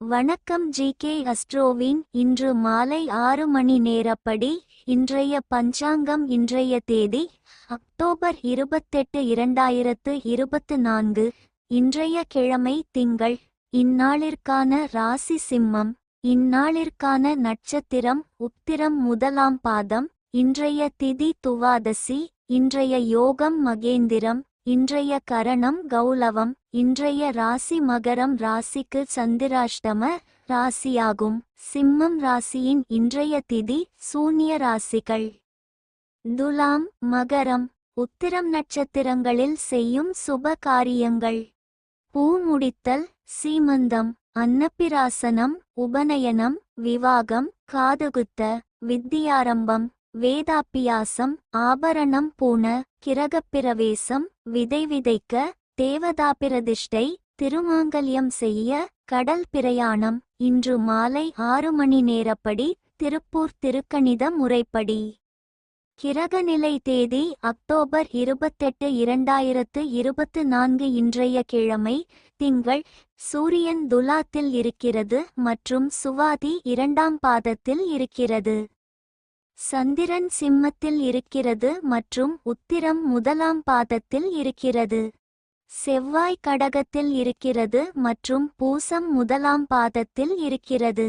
வணக்கம் ஜி.கே. அஸ்ட்ரோவின் இன்று மாலை 6 மணி நேரப்படி இன்றைய பஞ்சாங்கம். இன்றைய தேதி அக்டோபர் 28, 2024. இன்றைய கிழமை திங்கள். இந்நாளிற்கான ராசி சிம்மம். இந்நாளிற்கான நட்சத்திரம் உத்திரம் முதலாம் பாதம். இன்றைய திதி துவாதசி. இன்றைய யோகம் மகேந்திரம். இன்றைய கரணம் கௌலவம். இன்றைய ராசி மகரம் ராசிக்கு சந்திராஷ்டம ராசியாகும். சிம்மம் ராசியின் இன்றைய திதி சூன்ய ராசிகள் துலாம், மகரம், உத்திரம் நட்சத்திரங்களில் செய்யும் சுப காரியங்கள்: பூ முடித்தல், சீமந்தம், அன்னப்பிராசனம், உபநயனம், விவாகம், காதுகுத்த, வித்தியாரம்பம், வேதாப்பியாசம், ஆபரணம் பூண, கிரகப்பிரவேசம், விதை விதைக்க, தேவதாபிரதிஷ்டை, திருமாங்கல்யம் செய்ய, கடல் பிரயாணம். இன்று மாலை 6 மணி நேரப்படி திருப்பூர் திருக்கணித முறைப்படி. கிரகநிலை தேதி அக்டோபர் 28, 2024. இன்றைய கிழமை திங்கள். சூரியன் துலாத்தில் இருக்கிறது மற்றும் சுவாதி 2ஆம் பாதத்தில் இருக்கிறது. சந்திரன் சிம்மத்தில் இருக்கிறது மற்றும் உத்திரம் முதலாம் பாதத்தில் இருக்கிறது. செவ்வாய் கடகத்தில் இருக்கிறது மற்றும் பூசம் முதலாம் பாதத்தில் இருக்கிறது.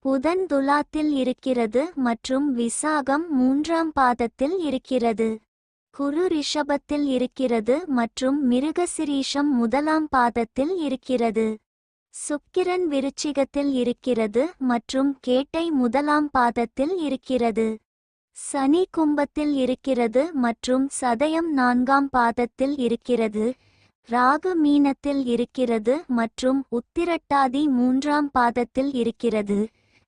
புதன் துலாத்தில் இருக்கிறது மற்றும் விசாகம் 3ஆம் பாதத்தில் இருக்கிறது. குரு ரிஷபத்தில் இருக்கிறது மற்றும் மிருகசிரீஷம் முதலாம் பாதத்தில் இருக்கிறது. சுக்கிரன் விருச்சிகத்தில் இருக்கிறது மற்றும் கேட்டை முதலாம் பாதத்தில் இருக்கிறது. சனி கும்பத்தில் இருக்கிறது மற்றும் சதயம் 4ஆம் பாதத்தில் இருக்கிறது. ராகு மீனத்தில் இருக்கிறது மற்றும் உத்திரட்டாதி 3ஆம் பாதத்தில் இருக்கிறது.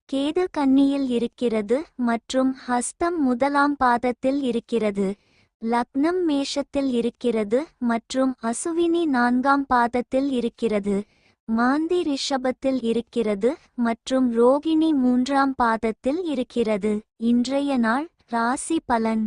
கேது கன்னியில் இருக்கிறது மற்றும் ஹஸ்தம் முதலாம் பாதத்தில் இருக்கிறது. லக்னம் மேஷத்தில் இருக்கிறது மற்றும் அசுவினி 4ஆம் பாதத்தில் இருக்கிறது. மாந்தி ரிஷபத்தில் இருக்கிறது மற்றும் ரோகிணி 3ஆம் பாதத்தில் இருக்கிறது. இன்றைய நாள் ராசி பலன்.